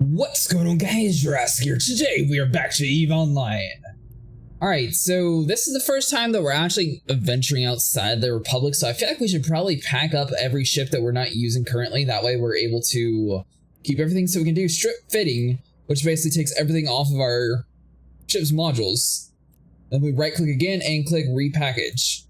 What's going on, guys? Jurassic here. Today we are back to EVE Online. Alright, so this is the first time that we're actually venturing outside the Republic, so I feel like we should probably pack up every ship that we're not using currently. That way we're able to keep everything, so we can do strip fitting, which basically takes everything off of our ship's modules. Then we right click again and click repackage.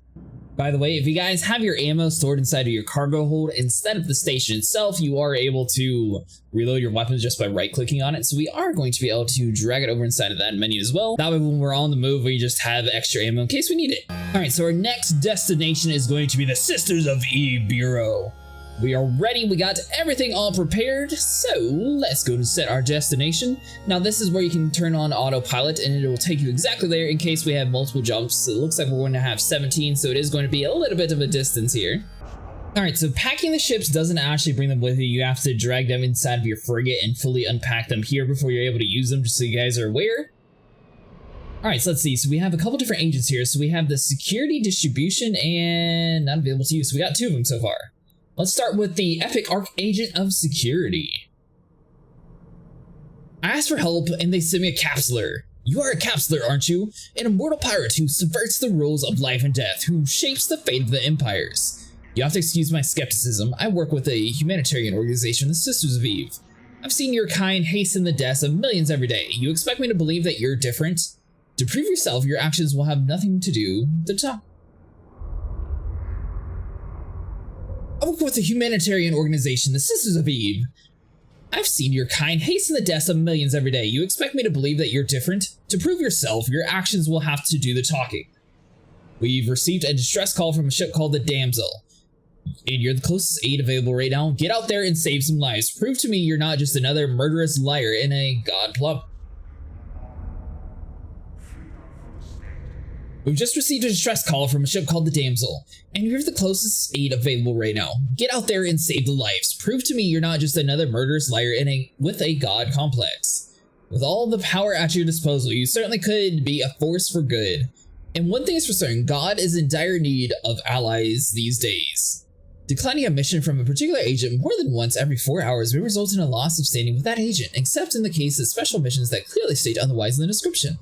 By the way, if you guys have your ammo stored inside of your cargo hold instead of the station itself, you are able to reload your weapons just by right-clicking on it. So we are going to be able to drag it over inside of that menu as well. That way when we're on the move, we just have extra ammo in case we need it. All right, so our next destination is going to be the Sisters of Eve Bureau. We are ready, we got everything all prepared, so let's go to set our destination. Now this is where you can turn on autopilot and it will take you exactly there in case we have multiple jumps. It looks like we're going to have 17, so it is going to be a little bit of a distance here. Alright, so packing the ships doesn't actually bring them with you. You have to drag them inside of your frigate and fully unpack them here before you're able to use them, just so you guys are aware. Alright, so let's see. So we have a couple different agents here. So we have the security distribution and not available to use. So we got 2 of them so far. Let's start with the Epic Arc Agent of Security. I asked for help and they sent me a capsuler. You are a capsuler, aren't you? An immortal pirate who subverts the rules of life and death, who shapes the fate of the empires. You have to excuse my skepticism. I work with a humanitarian organization, the Sisters of Eve. I've seen your kind hasten the deaths of millions every day. You expect me to believe that you're different? To prove yourself, your actions will have nothing to do with the talk. I work with a humanitarian organization, the Sisters of Eve. I've seen your kind hasten the deaths of millions every day. You expect me to believe that you're different? To prove yourself, your actions will have to do the talking. We've received a distress call from a ship called the Damsel. And you're the closest aid available right now. Get out there and save some lives. Prove to me you're not just another murderous liar in a god plot. We've just received a distress call from a ship called the Damsel, and you're the closest aid available right now. Get out there and save the lives. Prove to me you're not just another murderous liar with a god complex. With all the power at your disposal, you certainly could be a force for good. And one thing is for certain, God is in dire need of allies these days. Declining a mission from a particular agent more than once every 4 hours may result in a loss of standing with that agent, except in the case of special missions that clearly state otherwise in the description.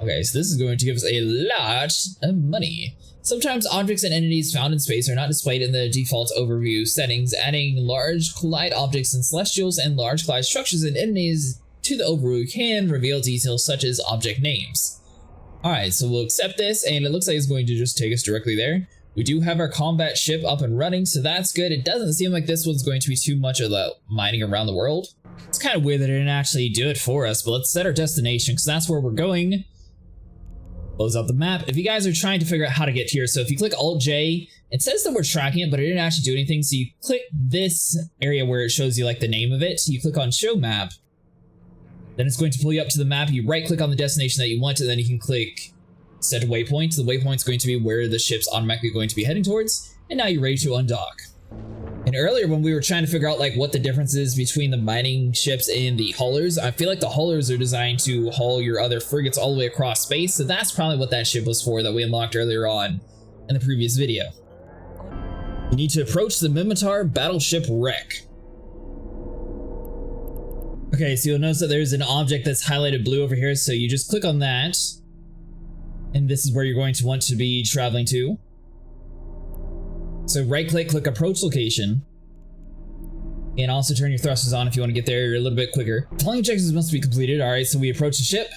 Okay, so this is going to give us a lot of money. Sometimes objects and entities found in space are not displayed in the default overview settings. Adding large collide objects and celestials and large collide structures and entities to the overview can reveal details such as object names. Alright, so we'll accept this, and it looks like it's going to just take us directly there. We do have our combat ship up and running, so that's good. It doesn't seem like this one's going to be too much of the mining around the world. It's kind of weird that it didn't actually do it for us, but let's set our destination, because that's where we're going. Close out the map. If you guys are trying to figure out how to get here, so if you click Alt-J, it says that we're tracking it, but it didn't actually do anything. So you click this area where it shows you like the name of it. You click on Show Map. Then it's going to pull you up to the map. You right click on the destination that you want, and then you can click Set Waypoint. The waypoint's going to be where the ship's automatically going to be heading towards. And now you're ready to undock. And earlier when we were trying to figure out like what the difference is between the mining ships and the haulers, I feel like the haulers are designed to haul your other frigates all the way across space, so that's probably what that ship was for that we unlocked earlier on in the previous video. You need to approach the Mimitar battleship wreck. Okay, so you'll notice that there's an object that's highlighted blue over here, so you just click on that, and this is where you're going to want to be traveling to. So right click, click approach location, and also turn your thrusters on if you want to get there a little bit quicker. Following objectives must be completed. Alright, so we approach the ship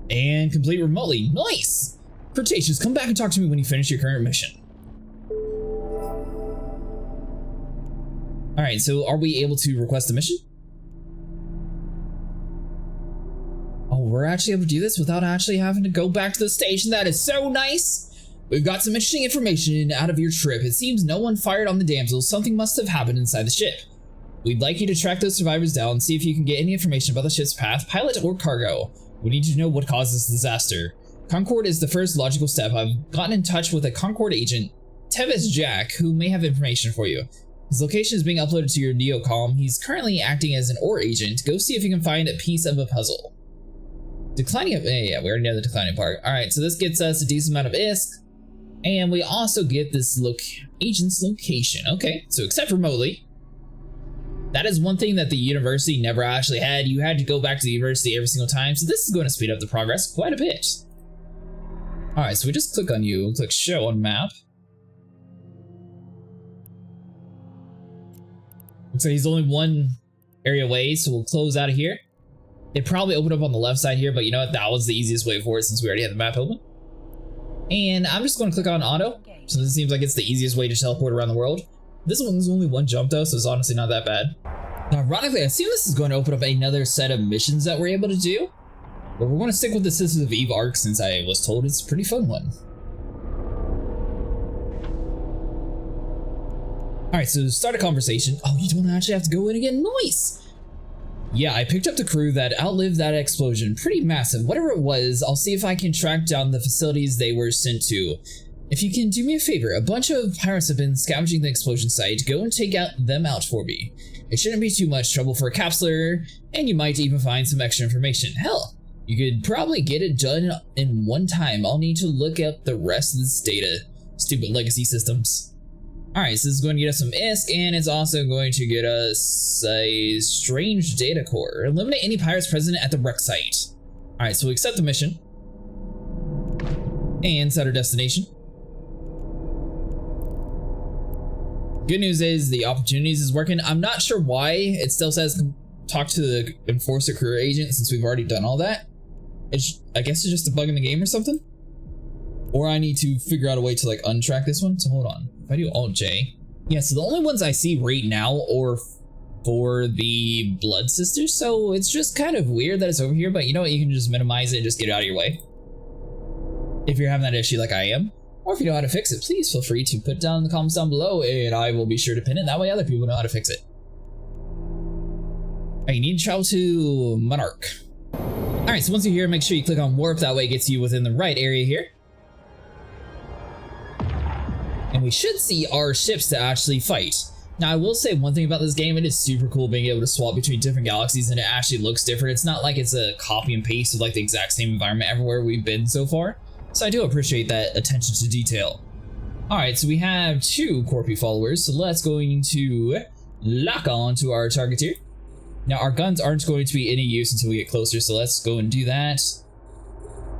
and complete remotely. Nice! Cretaceous, come back and talk to me when you finish your current mission. Alright, so are we able to request a mission? Oh, we're actually able to do this without actually having to go back to the station. That is so nice! We've got some interesting information out of your trip. It seems no one fired on the Damsel. Something must have happened inside the ship. We'd like you to track those survivors down and see if you can get any information about the ship's path, pilot, or cargo. We need to know what caused this disaster. Concord is the first logical step. I've gotten in touch with a Concord agent, Tevis Jack, who may have information for you. His location is being uploaded to your Neocom. He's currently acting as an ore agent. Go see if you can find a piece of a puzzle. Declining of... yeah, we already know the declining part. Alright, so this gets us a decent amount of ISK. And we also get this agent's location. Okay, so accept remotely. That is one thing that the university never actually had. You had to go back to the university every single time, so this is going to speed up the progress quite a bit. Alright, so we just click on you, click show on map. Looks like he's only one area away, so we'll close out of here. It probably opened up on the left side here, but you know what? That was the easiest way for it since we already had the map open. And I'm just going to click on auto, so this seems like it's the easiest way to teleport around the world. This one's only one jump though, so it's honestly not that bad. Now, ironically, I assume this is going to open up another set of missions that we're able to do. But we're going to stick with the Sisters of Eve arc since I was told it's a pretty fun one. Alright, so to start a conversation. Oh, you don't actually have to go in again? Nice! Yeah, I picked up the crew that outlived that explosion. Pretty massive. Whatever it was, I'll see if I can track down the facilities they were sent to. If you can do me a favor, a bunch of pirates have been scavenging the explosion site. Go and take them out for me. It shouldn't be too much trouble for a capsuler, and you might even find some extra information. Hell, you could probably get it done in one time. I'll need to look up the rest of this data. Stupid legacy systems. Alright, so this is going to get us some ISK, and it's also going to get us a strange data core. Eliminate any pirates present at the wreck site. Alright, so we accept the mission. And set our destination. Good news is the opportunities is working. I'm not sure why it still says talk to the enforcer career agent since we've already done all that. I guess it's just a bug in the game or something. Or I need to figure out a way to like untrack this one. So hold on. If I do Alt J. Yeah, so the only ones I see right now are for the Blood Sisters. So it's just kind of weird that it's over here, but you know what? You can just minimize it and just get it out of your way. If you're having that issue like I am. Or if you know how to fix it, please feel free to put it down in the comments down below and I will be sure to pin it. That way other people know how to fix it. Alright, you need to travel to Monarch. Alright, so once you're here, make sure you click on Warp. That way it gets you within the right area here. And we should see our ships to actually fight. Now, I will say one thing about this game, it is super cool being able to swap between different galaxies and it actually looks different. It's not like it's a copy and paste of like the exact same environment everywhere we've been so far. So I do appreciate that attention to detail. Alright, so we have 2 Corpi followers, so let's go into lock on to our target here. Now our guns aren't going to be any use until we get closer, so let's go and do that.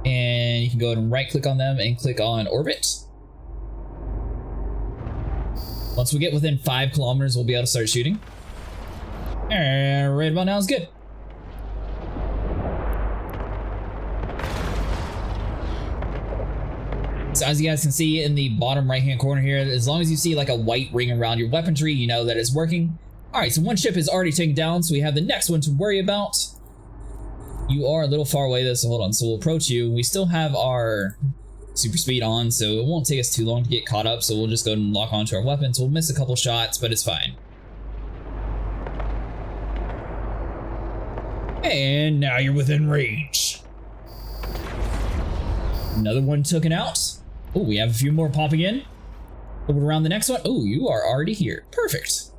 And you can go ahead and right click on them and click on orbit. Once we get within 5 kilometers, we'll be able to start shooting. And right about now is good. So as you guys can see in the bottom right hand corner here, as long as you see like a white ring around your weaponry, you know that it's working. Alright, so one ship is already taken down, so we have the next one to worry about. You are a little far away though, so hold on. So we'll approach you. We still have our super speed on, so it won't take us too long to get caught up, so we'll just go and lock onto our weapons. We'll miss a couple shots, but it's fine. And now you're within range. Another one taken out. Oh, we have a few more popping in. Over around the next one. Oh, you are already here. Perfect.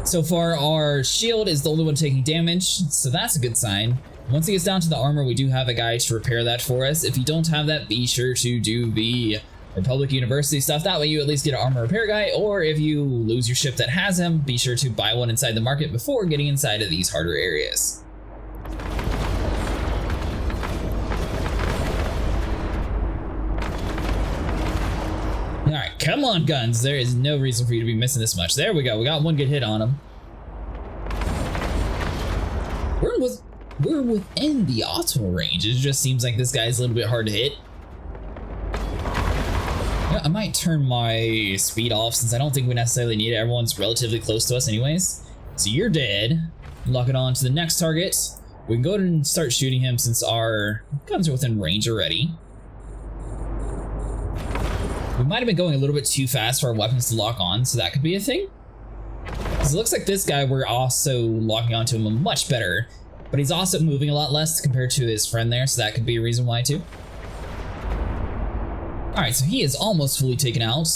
So far, our shield is the only one taking damage, so that's a good sign. Once it gets down to the armor, we do have a guy to repair that for us. If you don't have that, be sure to do the Republic University stuff. That way you at least get an armor repair guy, or if you lose your ship that has him, be sure to buy one inside the market before getting inside of these harder areas. Alright, come on guns. There is no reason for you to be missing this much. There we go. We got one good hit on him. We're within the optimal range. It just seems like this guy's a little bit hard to hit. Yeah, I might turn my speed off since I don't think we necessarily need it. Everyone's relatively close to us anyways. So you're dead. Lock it on to the next target. We can go ahead and start shooting him since our guns are within range already. We might have been going a little bit too fast for our weapons to lock on, so that could be a thing. Because it looks like this guy, we're also locking onto him much better, but he's also moving a lot less compared to his friend there, so that could be a reason why too. Alright, so he is almost fully taken out.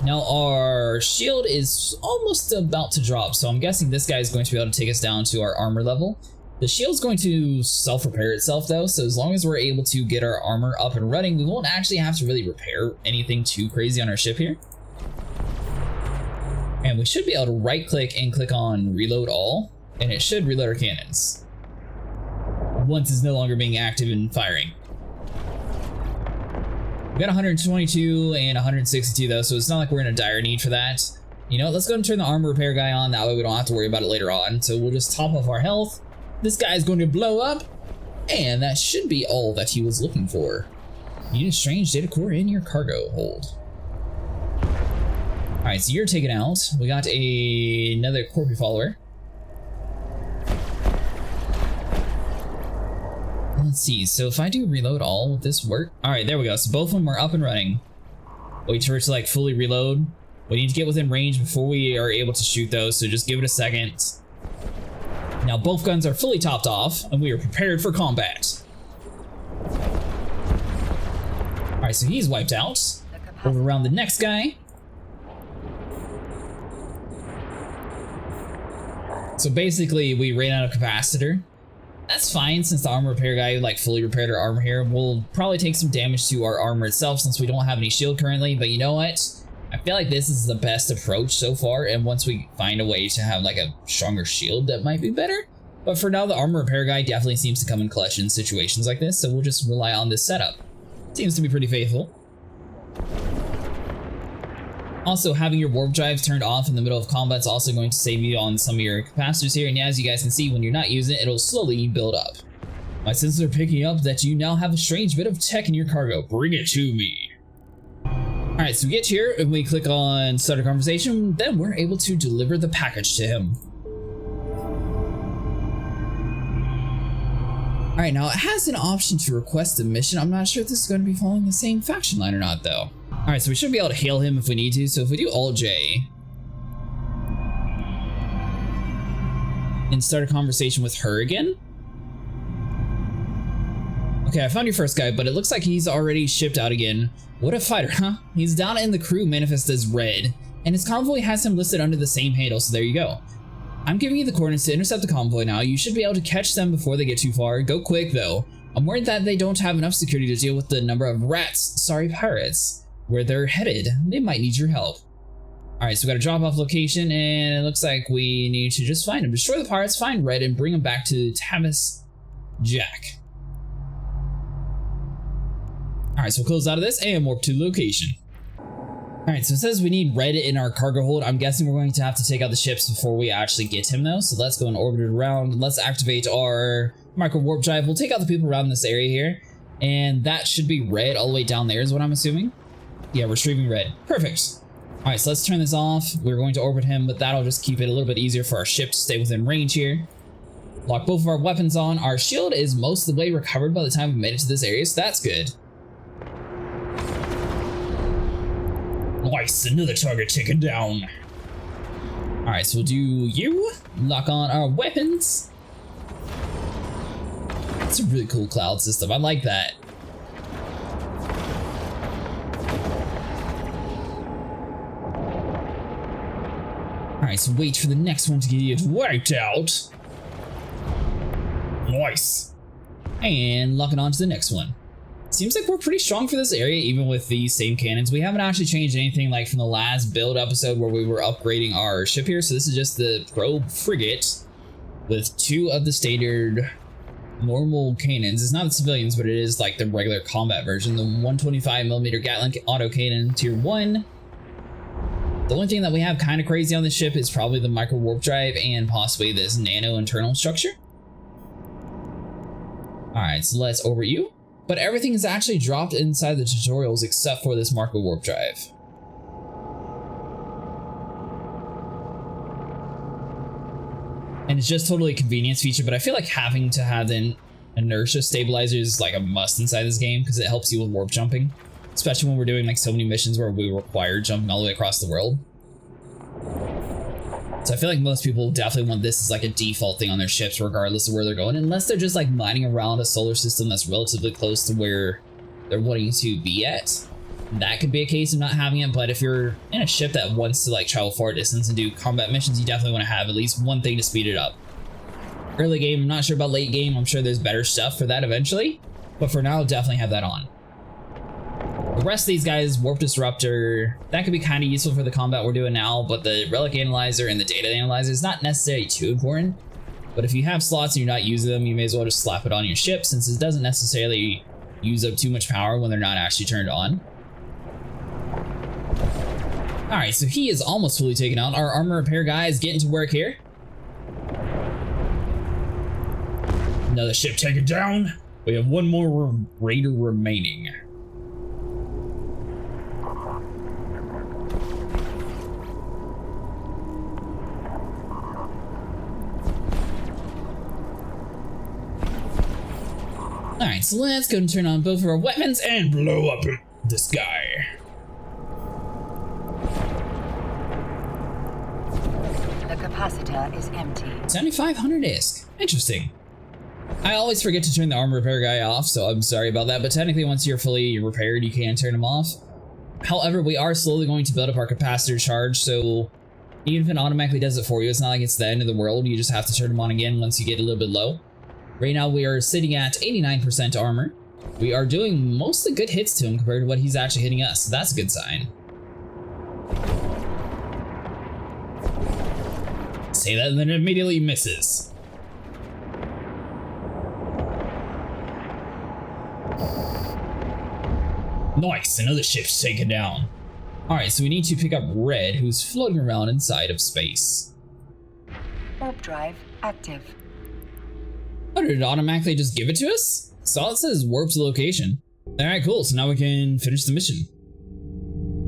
Now our shield is almost about to drop, so I'm guessing this guy is going to be able to take us down to our armor level. The shield's going to self-repair itself though, so as long as we're able to get our armor up and running, we won't actually have to really repair anything too crazy on our ship here. And we should be able to right click and click on reload all, and it should reload our cannons once it's no longer being active and firing. We got 122 and 162 though, so it's not like we're in a dire need for that. You know, let's go and turn the armor repair guy on, that way we don't have to worry about it later on. So we'll just top off our health. This guy is going to blow up, and that should be all that he was looking for. You need a strange data core in your cargo hold. Alright, so you're taken out. We got another Corpy follower. Let's see, so if I do reload all, will this work? Alright, there we go. So both of them are up and running. Wait for it to like fully reload. We need to get within range before we are able to shoot those, so just give it a second. Now both guns are fully topped off, and we are prepared for combat. Alright, so he's wiped out. Over around the next guy. So basically, we ran out of capacitor. That's fine, since the armor repair guy like fully repaired our armor here. We'll probably take some damage to our armor itself since we don't have any shield currently, but you know what? I feel like this is the best approach so far, and once we find a way to have like a stronger shield, that might be better. But for now, the armor repair guy definitely seems to come in clutch in situations like this, so we'll just rely on this setup. Seems to be pretty faithful. Also, having your warp drives turned off in the middle of combat is also going to save you on some of your capacitors here, and as you guys can see, when you're not using it, it'll slowly build up. My sensors are picking up that you now have a strange bit of tech in your cargo. Bring it to me. Alright, so we get here and we click on start a conversation, then we're able to deliver the package to him. Alright, now it has an option to request a mission. I'm not sure if this is going to be following the same faction line or not though. Alright, so we should be able to hail him if we need to. So if we do Alt-J and start a conversation with her again. Okay, I found your first guy, but it looks like he's already shipped out again. What a fighter, huh? He's down in the crew manifest as red, and his convoy has him listed under the same handle, so there you go. I'm giving you the coordinates to intercept the convoy now. You should be able to catch them before they get too far. Go quick, though. I'm worried that they don't have enough security to deal with the number of pirates. Where they're headed, they might need your help. Alright, so we got a drop-off location, and it looks like we need to just find them. Destroy the pirates, find Red, and bring them back to Tavis Jack. Alright, so we'll close out of this and warp to location. Alright, so it says we need Red in our cargo hold. I'm guessing we're going to have to take out the ships before we actually get him though. So let's go and orbit it around. Let's activate our micro warp drive. We'll take out the people around this area here. And that should be Red all the way down there is what I'm assuming. Yeah, we're retrieving Red. Perfect. Alright, so let's turn this off. We're going to orbit him, but that'll just keep it a little bit easier for our ship to stay within range here. Lock both of our weapons on. Our shield is most of the way recovered by the time we made it to this area, so that's good. Nice, another target taken down. Alright, so we'll do you. Lock on our weapons. It's a really cool cloud system. I like that. Alright, so wait for the next one to get wiped out. Nice. And lock it on to the next one. Seems like we're pretty strong for this area, even with these same cannons. We haven't actually changed anything like from the last build episode where we were upgrading our ship here. So this is just the probe frigate with 2 of the standard normal cannons. It's not the civilians, but it is like the regular combat version. The 125mm Gatling auto cannon tier 1. The only thing that we have kind of crazy on this ship is probably the micro warp drive and possibly this nano internal structure. Alright, so let's orbit you. But everything is actually dropped inside the tutorials except for this micro warp drive. And it's just totally a convenience feature, but I feel like having to have an inertia stabilizer is like a must inside this game because it helps you with warp jumping. Especially when we're doing like so many missions where we require jumping all the way across the world. So I feel like most people definitely want this as like a default thing on their ships regardless of where they're going, unless they're just like mining around a solar system that's relatively close to where they're wanting to be at. That could be a case of not having it, but if you're in a ship that wants to like travel far distance and do combat missions, you definitely want to have at least one thing to speed it up. Early game, I'm not sure about late game, I'm sure there's better stuff for that eventually, but for now, definitely have that on. The rest of these guys, Warp Disruptor, that could be kind of useful for the combat we're doing now, but the Relic Analyzer and the Data Analyzer is not necessarily too important. But if you have slots and you're not using them, you may as well just slap it on your ship, since it doesn't necessarily use up too much power when they're not actually turned on. Alright, so he is almost fully taken out. Our armor repair guy is getting to work here. Another ship taken down. We have one more raider remaining. Alright, so let's go and turn on both of our weapons and blow up this guy. The capacitor is empty. 7500 ISK. Interesting. I always forget to turn the armor repair guy off, so I'm sorry about that, but technically once you're fully repaired, you can turn him off. However, we are slowly going to build up our capacitor charge, so even if it automatically does it for you, it's not like it's the end of the world. You just have to turn him on again once you get a little bit low. Right now we are sitting at 89% armor. We are doing mostly good hits to him compared to what he's actually hitting us, so that's a good sign. Say that and then it immediately misses. Nice, another ship's taken down. Alright, so we need to pick up Red, who's floating around inside of space. Warp drive active. Oh, did it automatically just give it to us? So all it says is warp to location. Alright, cool, so now we can finish the mission.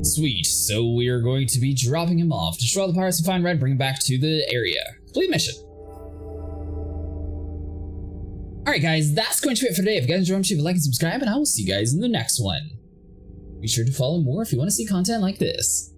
Sweet, so we are going to be dropping him off. Destroy the pirates and find Red, bring him back to the area. Complete mission. Alright guys, that's going to be it for today. If you guys enjoyed, leave a like and subscribe, and I will see you guys in the next one. Be sure to follow more if you want to see content like this.